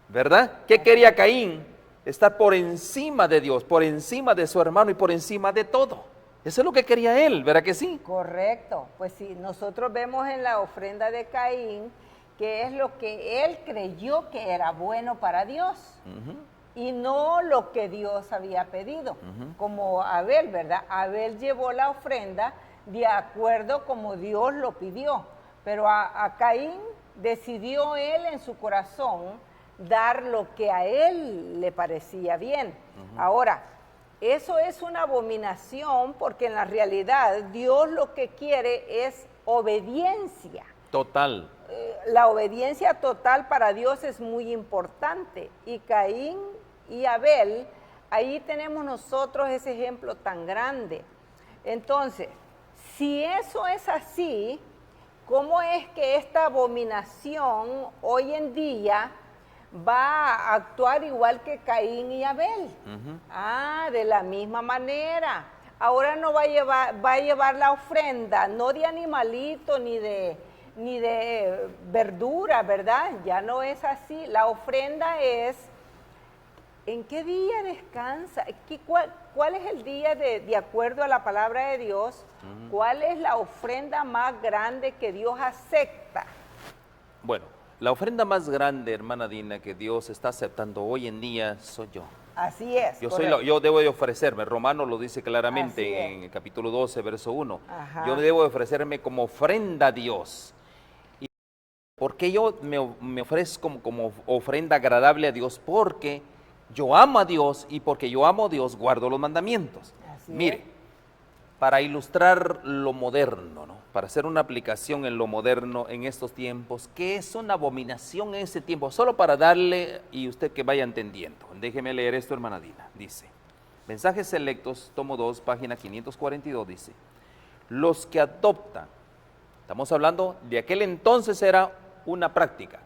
¿verdad? ¿Qué quería Caín? Estar por encima de Dios, por encima de su hermano y por encima de todo. Eso es lo que quería él, ¿verdad que sí? Correcto. Pues sí, nosotros vemos en la ofrenda de Caín que es lo que él creyó que era bueno para Dios y no lo que Dios había pedido, como Abel, ¿verdad? Abel llevó la ofrenda de acuerdo como Dios lo pidió, pero a Caín decidió él en su corazón dar lo que a él le parecía bien. Ahora, eso es una abominación porque en la realidad Dios lo que quiere es obediencia. Total. La obediencia total para Dios es muy importante. Y Caín y Abel, ahí tenemos nosotros ese ejemplo tan grande. Entonces, si eso es así, ¿cómo es que esta abominación hoy en día va a actuar igual que Caín y Abel? De la misma manera. Ahora no va a llevar la ofrenda, no de animalito ni de verdura, ¿verdad? Ya no es así. La ofrenda es, ¿en qué día descansa? ¿Cuál es el día de acuerdo a la palabra de Dios? ¿Cuál es la ofrenda más grande que Dios acepta? Bueno, la ofrenda más grande, hermana Dina, que Dios está aceptando hoy en día soy yo. Así es. Yo debo de ofrecerme, Romano lo dice claramente en el capítulo 12, verso 1. Yo debo de ofrecerme como ofrenda a Dios. ¿Y por qué yo me ofrezco como ofrenda agradable a Dios? Porque yo amo a Dios y porque yo amo a Dios guardo los mandamientos. Mire, para ilustrar lo moderno, ¿no? Para hacer una aplicación en lo moderno en estos tiempos, ¿qué es una abominación en ese tiempo? Solo para darle y usted que vaya entendiendo. Déjeme leer esto, hermana Dina. Dice, Mensajes Selectos, tomo 2, página 542, dice, los que adoptan, estamos hablando de aquel entonces era una práctica,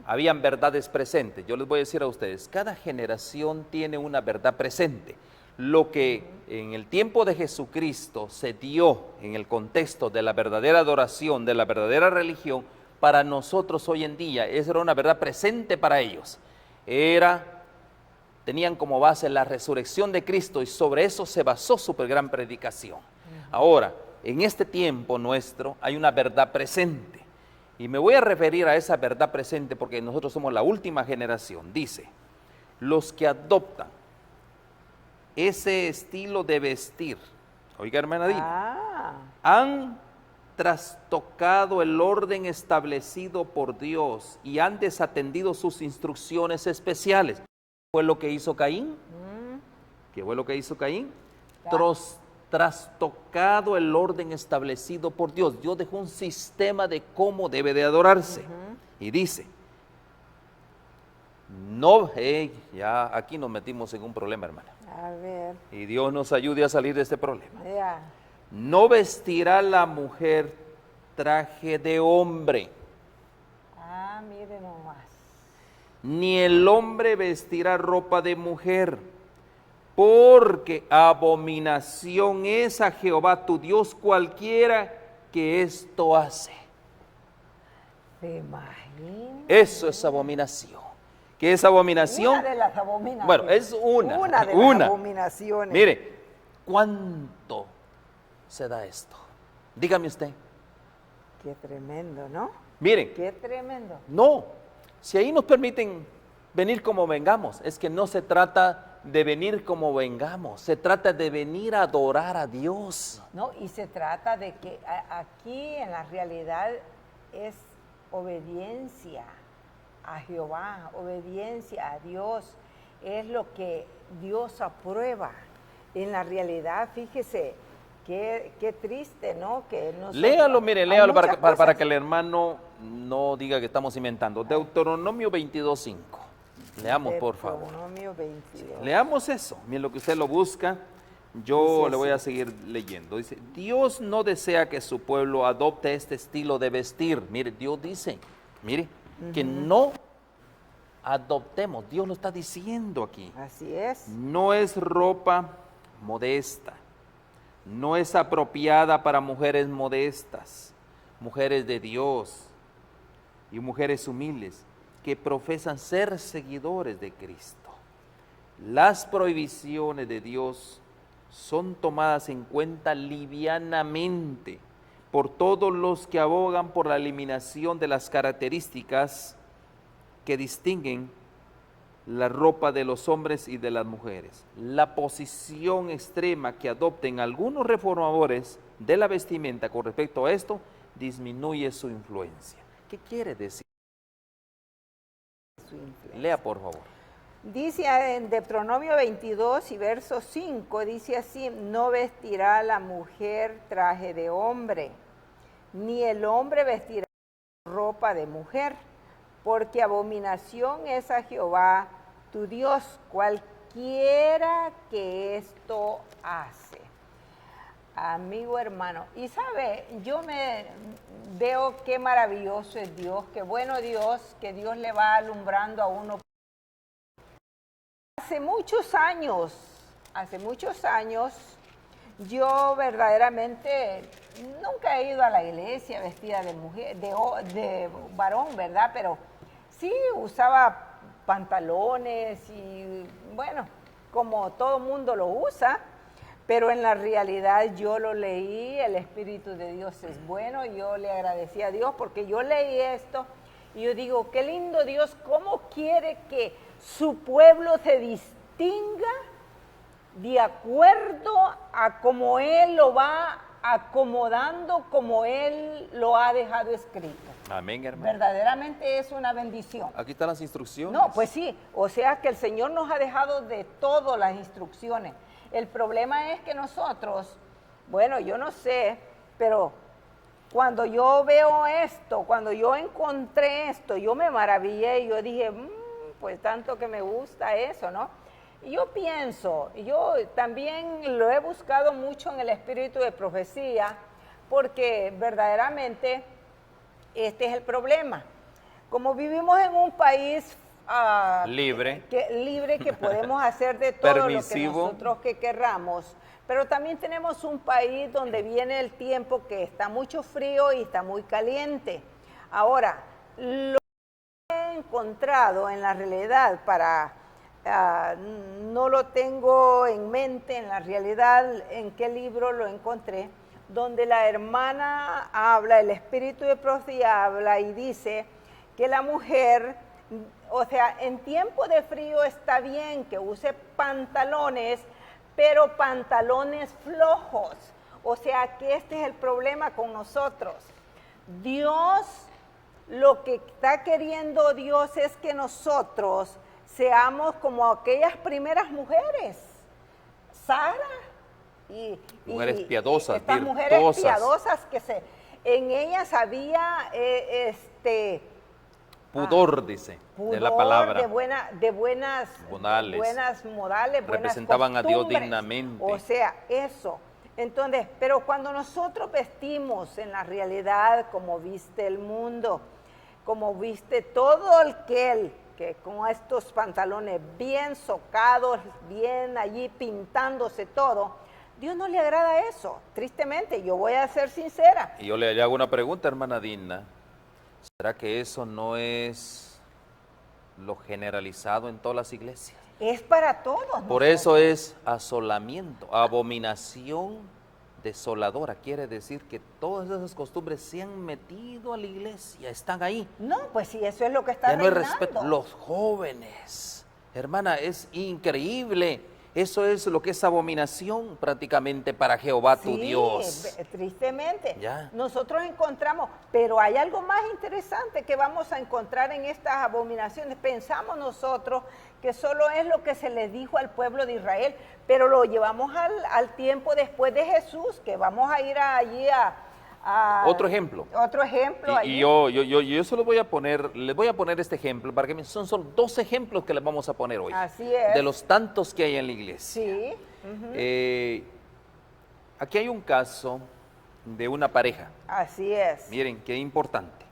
habían verdades presentes. Yo les voy a decir a ustedes, cada generación tiene una verdad presente. Lo que en el tiempo de Jesucristo se dio en el contexto de la verdadera adoración, de la verdadera religión, para nosotros hoy en día, esa era una verdad presente para ellos. Tenían como base la resurrección de Cristo y sobre eso se basó su gran predicación. Ahora, en este tiempo nuestro hay una verdad presente y me voy a referir a esa verdad presente porque nosotros somos la última generación. Dice, los que adoptan ese estilo de vestir, oiga hermana Dina, han trastocado el orden establecido por Dios y han desatendido sus instrucciones especiales. ¿Qué fue lo que hizo Caín? ¿Qué fue lo que hizo Caín? Trastocado el orden establecido por Dios. Dios dejó un sistema de cómo debe de adorarse. Y dice, no, ya aquí nos metimos en un problema, hermana. A ver. Y Dios nos ayude a salir de este problema. Ya. No vestirá la mujer traje de hombre, Ah, mire nomás. ni el hombre vestirá ropa de mujer, porque abominación es a Jehová tu Dios cualquiera que esto hace. ¿Se imagina? Eso es abominación. ¿Qué es abominación? Una de las abominaciones. Bueno, es una. Una de las abominaciones. Mire, ¿cuánto se da esto? Dígame usted. Qué tremendo, ¿no? Miren, Qué tremendo. no, si ahí nos permiten venir como vengamos, es que no se trata de venir como vengamos, se trata de venir a adorar a Dios. No, y se trata de que aquí en la realidad es obediencia a Jehová, obediencia a Dios, es lo que Dios aprueba. En la realidad, fíjese, qué triste, ¿no? Que nosotros, Léalo, mire, léalo para cosas. que el hermano no diga que estamos inventando. Deuteronomio 22:5. Leamos, por favor. Deuteronomio 22. Leamos eso. Miren lo que usted lo busca. Yo Dice le voy así. a seguir leyendo. Dice, Dios no desea que su pueblo adopte este estilo de vestir. Mire, Dios dice, mire, que no adoptemos. Dios lo está diciendo aquí. Así es. No es ropa modesta. No es apropiada para mujeres modestas, mujeres de Dios y mujeres humildes que profesan ser seguidores de Cristo. Las prohibiciones de Dios son tomadas en cuenta livianamente por todos los que abogan por la eliminación de las características que distinguen la ropa de los hombres y de las mujeres. La posición extrema que adopten algunos reformadores de la vestimenta con respecto a esto disminuye su influencia. ¿Qué quiere decir? Su influencia. Lea, por favor. Dice en Deuteronomio 22 y verso 5, dice así, no vestirá la mujer traje de hombre, ni el hombre vestirá ropa de mujer, porque abominación es a Jehová tu Dios, cualquiera que esto hace. Amigo hermano, y sabe, yo me veo qué maravilloso es Dios, qué bueno Dios, que Dios le va alumbrando a uno. Hace muchos años, yo verdaderamente nunca he ido a la iglesia vestida de mujer, de varón, ¿verdad? Pero sí usaba pantalones y bueno, como todo mundo lo usa, pero en la realidad yo lo leí, el Espíritu de Dios es bueno, yo le agradecí a Dios porque yo leí esto y yo digo, qué lindo Dios, cómo quiere que su pueblo se distinga de acuerdo a cómo Él lo va acomodando, como Él lo ha dejado escrito. Amén, hermano. Verdaderamente es una bendición. Aquí están las instrucciones. No, pues sí, o sea que el Señor nos ha dejado de todas las instrucciones. El problema es que nosotros, bueno, yo no sé, pero cuando yo veo esto, cuando yo encontré esto, yo me maravillé y yo dije, pues tanto que me gusta eso, ¿no? Y yo pienso, yo también lo he buscado mucho en el espíritu de profecía, porque verdaderamente este es el problema. Como vivimos en un país libre, que podemos hacer de todo permisivo, lo que nosotros que querramos, pero también tenemos un país donde viene el tiempo que está mucho frío y está muy caliente. Ahora, lo que he encontrado en la realidad no lo tengo en mente en la realidad, en qué libro lo encontré, donde la hermana habla, el espíritu de profecía habla y dice que la mujer, o sea, en tiempo de frío está bien que use pantalones, pero pantalones flojos. O sea que este es el problema con nosotros. Dios, lo que está queriendo Dios es que nosotros seamos como aquellas primeras mujeres, Sara y mujeres piadosas, estas mujeres virtuosas. piadosas que en ellas había Pudor, dice, de la palabra. de buenas Modales. buenas modales, Representaban buenas a Dios costumbres. dignamente. O sea, eso. Entonces, pero cuando nosotros vestimos en la realidad como viste el mundo, como viste todo aquel que con estos pantalones bien socados, bien allí pintándose todo, Dios no le agrada eso, tristemente, yo voy a ser sincera. Y yo le hago una pregunta, hermana Dina. ¿Será que eso no es lo generalizado en todas las iglesias? Es para todos. Por eso es asolamiento, abominación desoladora. Quiere decir que todas esas costumbres se han metido a la iglesia, están ahí. No, pues sí, eso es lo que está Ya no hay reinando. respeto. Los jóvenes, hermana, es increíble. Eso es lo que es abominación prácticamente para Jehová tu Dios. Tristemente. Ya. Nosotros encontramos, pero hay algo más interesante que vamos a encontrar en estas abominaciones. Pensamos nosotros que solo es lo que se le dijo al pueblo de Israel, pero lo llevamos al tiempo después de Jesús, que vamos a ir allí a Otro ejemplo. Otro ejemplo. Y yo se lo voy a poner, les voy a poner este ejemplo, para que son solo 2 ejemplos que les vamos a poner hoy. Así es. De los tantos que hay en la iglesia. Sí. Aquí hay un caso de una pareja. Así es. Miren, qué importante.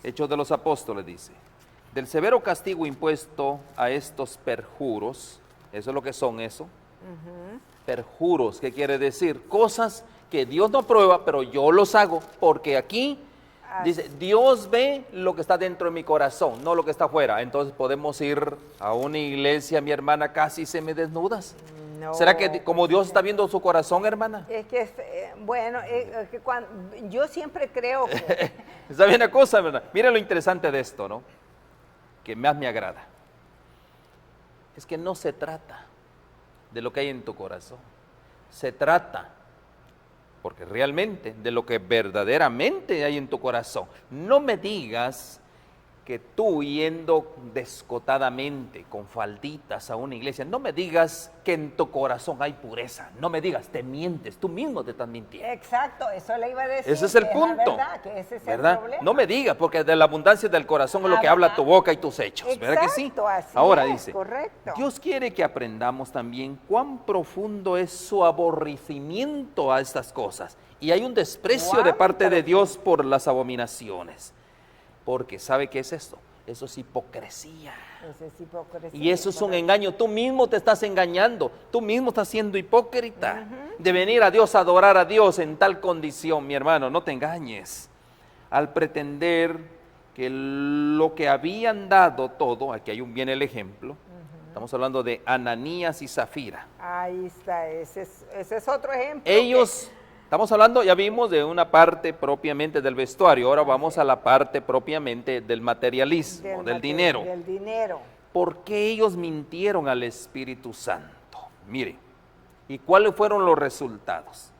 Hechos de los Apóstoles dice, del severo castigo impuesto a estos perjuros, eso es lo que son eso, perjuros, ¿qué quiere decir? Cosas que Dios no aprueba, pero yo los hago, porque aquí dice, Dios ve lo que está dentro de mi corazón, no lo que está afuera. Entonces podemos ir a una iglesia, mi hermana, casi se me desnudas. No. ¿Será que como Dios está viendo su corazón, hermana? Es que, yo siempre creo que... Está bien la cosa, ¿verdad? Mira lo interesante de esto, ¿no? Que más me agrada. Es que no se trata de lo que hay en tu corazón. Se trata, porque realmente, de lo que verdaderamente hay en tu corazón. No me digas que tú yendo descotadamente, con falditas a una iglesia, no me digas que en tu corazón hay pureza. No me digas, te mientes, tú mismo te estás mintiendo. Exacto, eso le iba a decir. Ese es el que punto. la verdad, que ese es ¿verdad? el problema. No me digas, porque de la abundancia del corazón es lo que habla tu boca y tus hechos. Exacto, ¿Verdad que sí? así Ahora es, dice, correcto. Dios quiere que aprendamos también cuán profundo es su aborrecimiento a estas cosas. Y hay un desprecio de parte de Dios por las abominaciones. Porque ¿sabe qué es esto? Eso es hipocresía. Eso es hipocresía. Y eso es un engaño. Tú mismo te estás engañando. Tú mismo estás siendo hipócrita. De venir a Dios, a adorar a Dios en tal condición, mi hermano, no te engañes. Al pretender que lo que habían dado todo, aquí viene el ejemplo, estamos hablando de Ananías y Zafira. Ahí está, ese es otro ejemplo. Ellos, estamos hablando, ya vimos de una parte propiamente del vestuario, ahora vamos a la parte propiamente del materialismo, del dinero. Del dinero. ¿Por qué ellos mintieron al Espíritu Santo? Mire, ¿y cuáles fueron los resultados?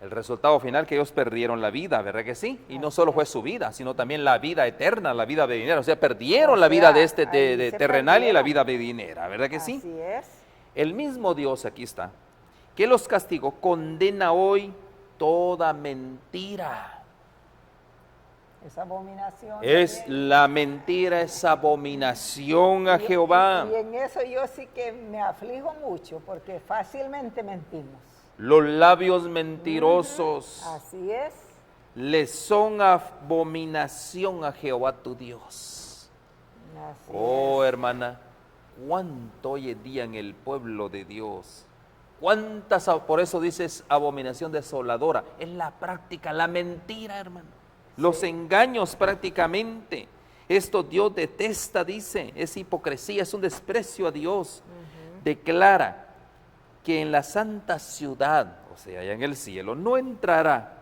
El resultado final, que ellos perdieron la vida, ¿verdad que sí? Y no solo fue su vida, sino también la vida eterna, la vida venidera. O sea, perdieron la vida de terrenal y la vida venidera, ¿verdad que sí? Así es. El mismo Dios, aquí está, que los castigó, condena hoy toda mentira. Esa abominación. La mentira es abominación a Jehová. Y en eso yo sí que me aflijo mucho, porque fácilmente mentimos. Los labios mentirosos Así es. le son abominación a Jehová tu Dios. Así Oh, hermana, cuánto hoy en día en el pueblo de Dios, cuántas, por eso dices abominación desoladora, es la práctica, la mentira, hermano, los engaños prácticamente. Esto Dios detesta, dice, es hipocresía, es un desprecio a Dios. Declara que en la santa ciudad, o sea, allá en el cielo, no entrará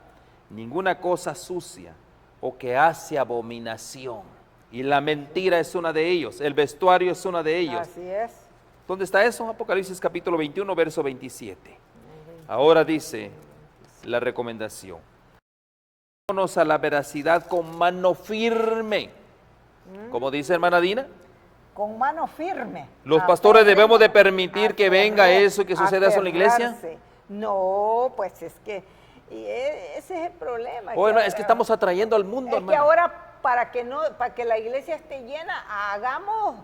ninguna cosa sucia o que hace abominación. Y la mentira es una de ellos, el vestuario es una de ellos. Así es. ¿Dónde está eso? Apocalipsis capítulo 21, verso 27. Ahora dice, la recomendación. Vámonos a la veracidad con mano firme. Como dice hermana Dina, Con mano firme. los pastores debemos de permitir que venga eso y que suceda eso en la iglesia. Aferrarse. No, pues es que ese es el problema. Bueno, es que estamos atrayendo al mundo, Es que hermano. ahora para que la iglesia esté llena, hagamos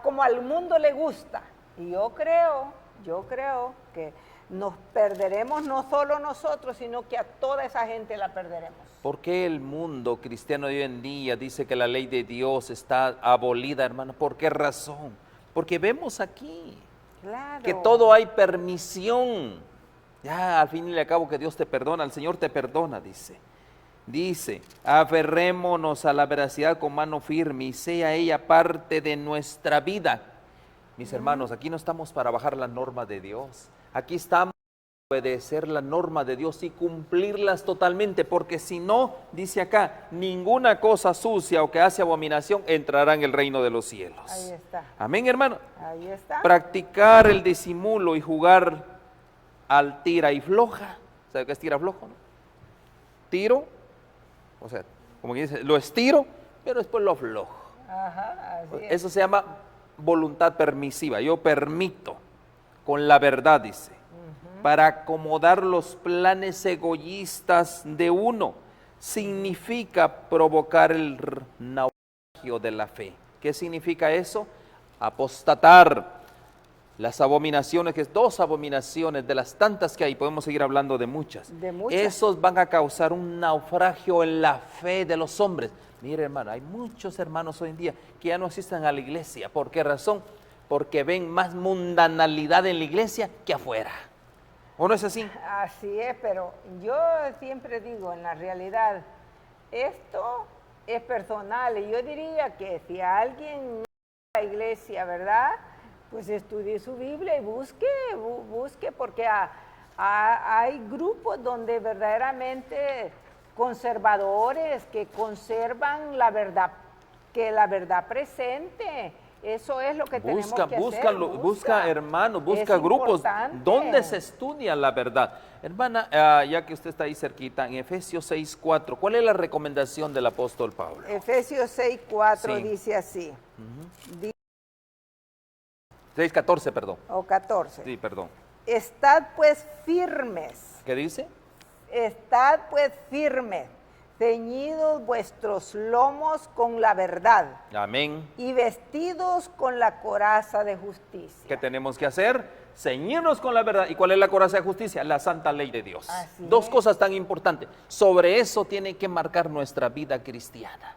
como al mundo le gusta. Y yo creo que nos perderemos no solo nosotros, sino que a toda esa gente la perderemos. ¿Por qué el mundo cristiano de hoy en día dice que la ley de Dios está abolida, hermano? ¿Por qué razón? Porque vemos aquí Claro. que todo hay permisión. Ya, al fin y al cabo que Dios te perdona, el Señor te perdona, dice. Dice, aferrémonos a la veracidad con mano firme y sea ella parte de nuestra vida. Mis hermanos, aquí no estamos para bajar la norma de Dios. Aquí estamos para obedecer la norma de Dios y cumplirlas totalmente, porque si no, dice acá, ninguna cosa sucia o que hace abominación entrará en el reino de los cielos. Ahí está. Amén, hermano. Ahí está. Practicar el disimulo y jugar al tira y floja. ¿Sabe qué es tira flojo? No? Tiro, o sea, como que dice, lo estiro, pero después lo aflojo. Ajá, así es. Eso se llama voluntad permisiva. Yo permito con la verdad, dice, para acomodar los planes egoístas de uno. Significa provocar el naufragio de la fe. ¿Qué significa eso? Apostatar. Las abominaciones, que es 2 abominaciones de las tantas que hay, podemos seguir hablando de muchas. De muchas. Esos van a causar un naufragio en la fe de los hombres. Mire, hermano, hay muchos hermanos hoy en día que ya no asisten a la iglesia. ¿Por qué razón? Porque ven más mundanalidad en la iglesia que afuera. ¿O no es así? Así es, pero yo siempre digo, en la realidad, esto es personal. Y yo diría que si alguien no va a la iglesia, ¿verdad?, pues estudie su Biblia y busque, porque hay grupos donde verdaderamente conservadores que conservan la verdad, que la verdad presente. Eso es lo que tenemos que hacer. Busca hermanos, busca Es grupos importante. donde se estudia la verdad. Hermana, ya que usted está ahí cerquita, en Efesios 6:4, ¿cuál es la recomendación del apóstol Pablo? Efesios 6:4 Sí. dice así, 6:14, perdón. o 14. Sí, perdón. Estad pues firmes, ¿Qué dice? ceñidos vuestros lomos con la verdad Amén. y vestidos con la coraza de justicia. ¿Qué tenemos que hacer? Ceñirnos con la verdad. ¿Y cuál es la coraza de justicia? La santa ley de Dios. Así 2 es. cosas tan importantes. Sobre eso tiene que marcar nuestra vida cristiana.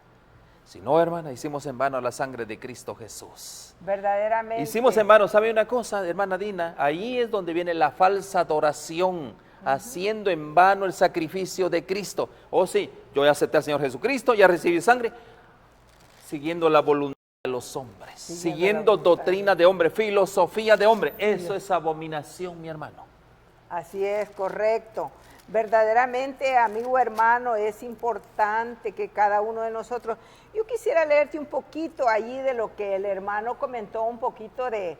Si no, hermana, hicimos en vano la sangre de Cristo Jesús. Verdaderamente. Hicimos en vano, ¿sabe una cosa, hermana Dina? Ahí es donde viene la falsa adoración, haciendo en vano el sacrificio de Cristo. Oh sí, yo ya acepté al Señor Jesucristo, ya recibí sangre, siguiendo la voluntad de los hombres, siguiendo doctrina de hombre, filosofía de hombre. Eso es abominación, mi hermano. Así es, correcto. Verdaderamente, amigo hermano, es importante que cada uno de nosotros... Yo quisiera leerte un poquito allí de lo que el hermano comentó, un poquito de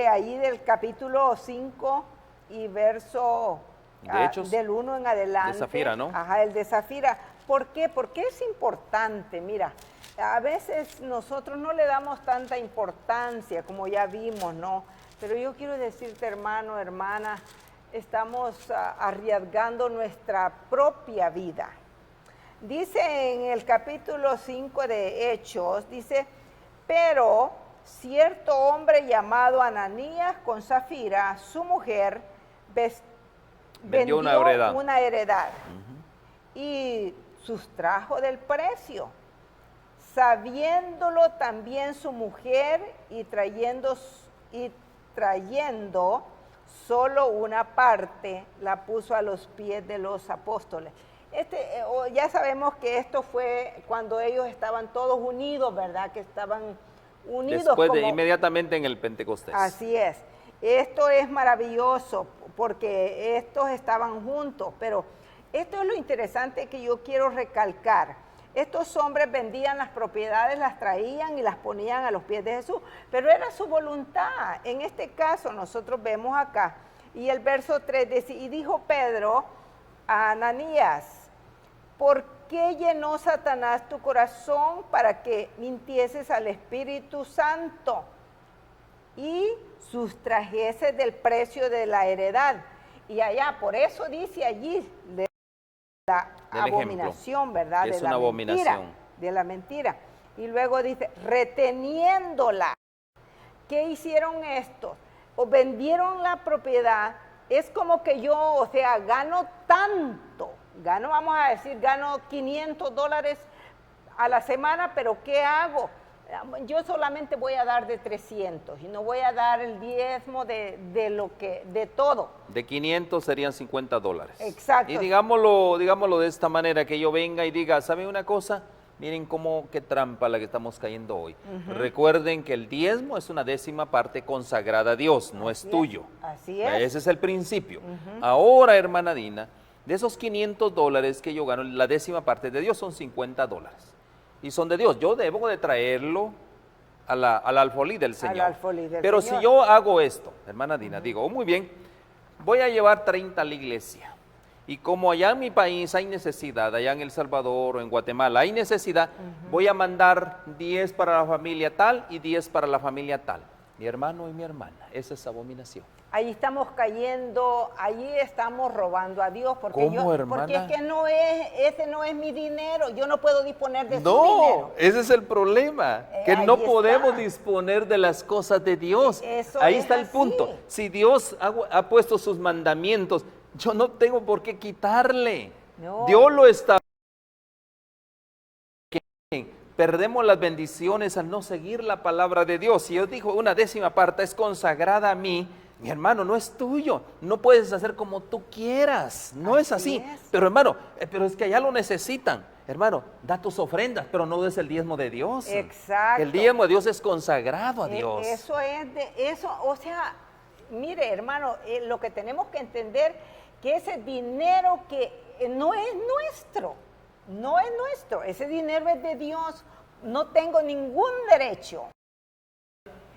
ahí del capítulo 5 y verso De Hechos, del 1 en adelante. de Zafira, ¿no? Ajá, el de Zafira. ¿Por qué? Porque es importante, mira, a veces nosotros no le damos tanta importancia como ya vimos, ¿no? Pero yo quiero decirte, hermano, hermana, estamos arriesgando nuestra propia vida. Dice en el capítulo 5 de Hechos, dice, pero cierto hombre llamado Ananías con Zafira, su mujer, vendió una heredad y sustrajo del precio, sabiéndolo también su mujer y trayendo solo una parte, la puso a los pies de los apóstoles. Ya sabemos que esto fue cuando ellos estaban todos unidos, ¿verdad? Que estaban unidos. Después de inmediatamente en el Pentecostés. Así es. Esto es maravilloso porque estos estaban juntos, pero esto es lo interesante que yo quiero recalcar. Estos hombres vendían las propiedades, las traían y las ponían a los pies de Jesús, pero era su voluntad. En este caso nosotros vemos acá, y el verso 3 dice, y dijo Pedro, a Ananías, ¿por qué llenó Satanás tu corazón para que mintieses al Espíritu Santo y sustrajeses del precio de la heredad? Y allá, por eso dice allí de la abominación, ¿verdad? Es de la una abominación. mentira, de la mentira. Y luego dice, reteniéndola. ¿Qué hicieron estos? O vendieron la propiedad. Es como que yo, o sea, gano tanto, vamos a decir, gano $500 a la semana, pero ¿qué hago? Yo solamente voy a dar de 300 y no voy a dar el diezmo de todo. De 500 serían $50. Exacto. Y digámoslo de esta manera, que yo venga y diga, ¿saben una cosa? Miren qué trampa la que estamos cayendo hoy. Recuerden que el diezmo es una 10ª parte consagrada a Dios, no es tuyo. Así es. Ese es el principio. Ahora, hermana Dina, de esos $500 que yo gano, la 10ª parte de Dios son $50. Y son de Dios. Yo debo de traerlo al alfolí del Señor. Pero Señor. si yo hago esto, hermana Dina, digo, muy bien, voy a llevar 30 a la iglesia. Y como allá en mi país hay necesidad, allá en El Salvador o en Guatemala hay necesidad, voy a mandar 10 para la familia tal y 10 para la familia tal. Mi hermano y mi hermana, esa es abominación. Ahí estamos cayendo, allí estamos robando a Dios, porque ¿Cómo, hermana? porque es que ese no es mi dinero, yo no puedo disponer de su dinero. No, ese es el problema, que no ahí podemos está. disponer de las cosas de Dios. Eso Ahí es está el así. punto. Si Dios ha puesto sus mandamientos, yo no tengo por qué quitarle. No. Dios lo está. Perdemos las bendiciones al no seguir la palabra de Dios. Si yo digo una 10ª parte es consagrada a mí, mi hermano, no es tuyo. No puedes hacer como tú quieras. No es así. es. Pero hermano, pero es que allá lo necesitan. Hermano, da tus ofrendas, pero no des el diezmo de Dios. Exacto. El diezmo de Dios es consagrado a Dios. Eso es de eso, o sea, mire, hermano, lo que tenemos que entender que ese dinero que no es nuestro, no es nuestro, ese dinero es de Dios, no tengo ningún derecho.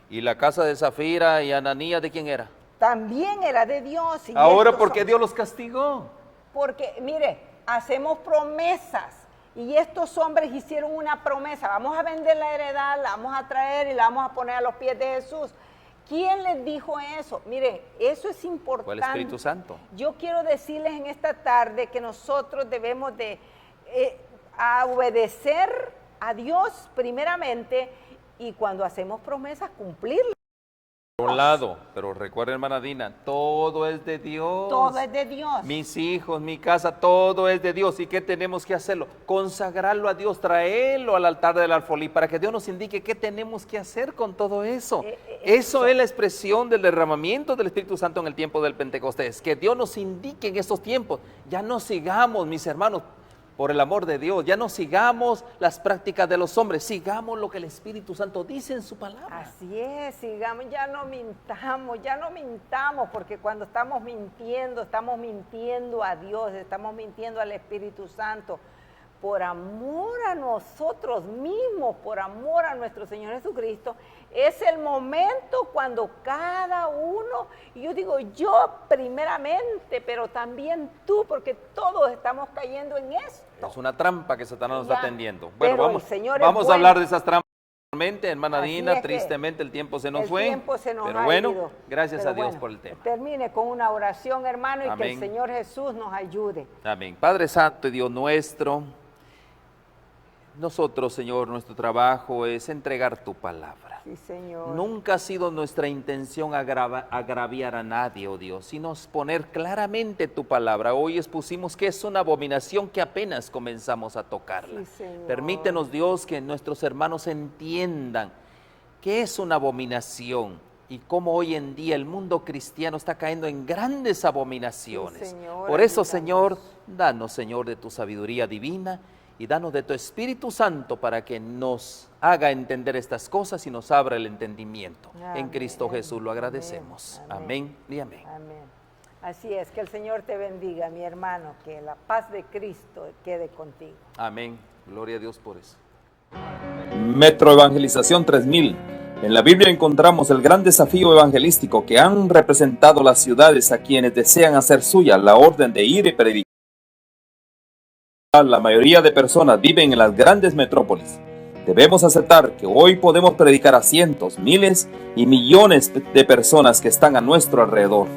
¿Y la casa de Zafira y Ananías de quién era? También era de Dios. Y Ahora, estos ¿por qué son- Dios los castigó? Porque, mire, hacemos promesas y estos hombres hicieron una promesa, vamos a vender la heredad, la vamos a traer y la vamos a poner a los pies de Jesús. ¿Quién les dijo eso? Mire, eso es importante. Fue el Espíritu Santo. Yo quiero decirles en esta tarde que nosotros debemos de obedecer a Dios primeramente y cuando hacemos promesas cumplirlas. Por un lado, pero recuerda, hermana Dina, todo es de Dios. Todo es de Dios. Mis hijos, mi casa, todo es de Dios. ¿Y qué tenemos que hacerlo? Consagrarlo a Dios, traerlo al altar del alfolí para que Dios nos indique qué tenemos que hacer con todo eso. Eso es la expresión del derramamiento del Espíritu Santo en el tiempo del Pentecostés. Que Dios nos indique en estos tiempos. Ya no sigamos, mis hermanos, por el amor de Dios, ya no sigamos las prácticas de los hombres, sigamos lo que el Espíritu Santo dice en su palabra. Así es, sigamos, ya no mintamos, porque cuando estamos mintiendo a Dios, estamos mintiendo al Espíritu Santo, por amor a nosotros mismos, por amor a nuestro Señor Jesucristo. Es el momento cuando cada uno, y yo digo yo primeramente, pero también tú, porque todos estamos cayendo en esto. Es una trampa que Satanás nos Ya, está tendiendo. pero Bueno, el Señor es vamos a bueno. hablar de esas trampas. Hermana Así Dina, es que tristemente el tiempo se nos el fue. tiempo se nos pero ha bueno, ido. gracias Pero a Dios bueno, por el tema. Termine con una oración, hermano, y que Amén. el Señor Jesús nos ayude. Amén. Padre Santo y Dios nuestro, nosotros, Señor, nuestro trabajo es entregar tu palabra. Sí, Señor. Nunca ha sido nuestra intención agraviar a nadie, oh Dios, sino exponer claramente tu palabra. Hoy expusimos que es una abominación que apenas comenzamos a tocarla. Sí, Señor. Permítenos, Dios, que nuestros hermanos entiendan que es una abominación y cómo hoy en día el mundo cristiano está cayendo en grandes abominaciones. Sí, Señor, Por eso, ayúdanos. Señor, danos, Señor, de tu sabiduría divina y danos de tu Espíritu Santo para que nos haga entender estas cosas y nos abra el entendimiento. En Amén. Cristo Jesús lo agradecemos. Amén. Amén y amén. Amén. Así es, que el Señor te bendiga, mi hermano, que la paz de Cristo quede contigo. Amén. Gloria a Dios por eso. Metro Evangelización 3000. En la Biblia encontramos el gran desafío evangelístico que han representado las ciudades a quienes desean hacer suya la orden de ir y predicar La mayoría de personas viven en las grandes metrópolis. Debemos aceptar que hoy podemos predicar a cientos, miles y millones de personas que están a nuestro alrededor.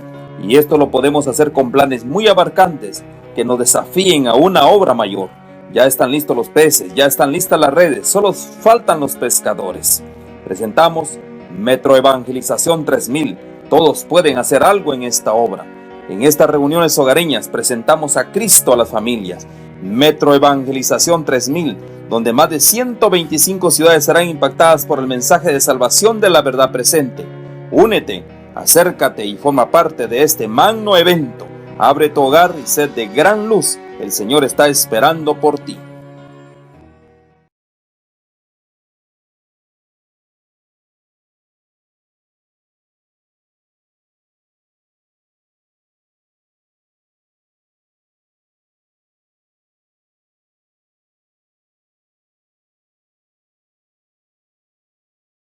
Y esto lo podemos hacer con planes muy abarcantes que nos desafíen a una obra mayor. Ya están listos los peces, ya están listas las redes, solo faltan los pescadores. Presentamos Metro Evangelización 3000. Todos pueden hacer algo en esta obra. En estas reuniones hogareñas presentamos a Cristo a las familias. Metro Evangelización 3000, donde más de 125 ciudades serán impactadas por el mensaje de salvación de la verdad presente. Únete, acércate y forma parte de este magno evento. Abre tu hogar y sed de gran luz. El Señor está esperando por ti.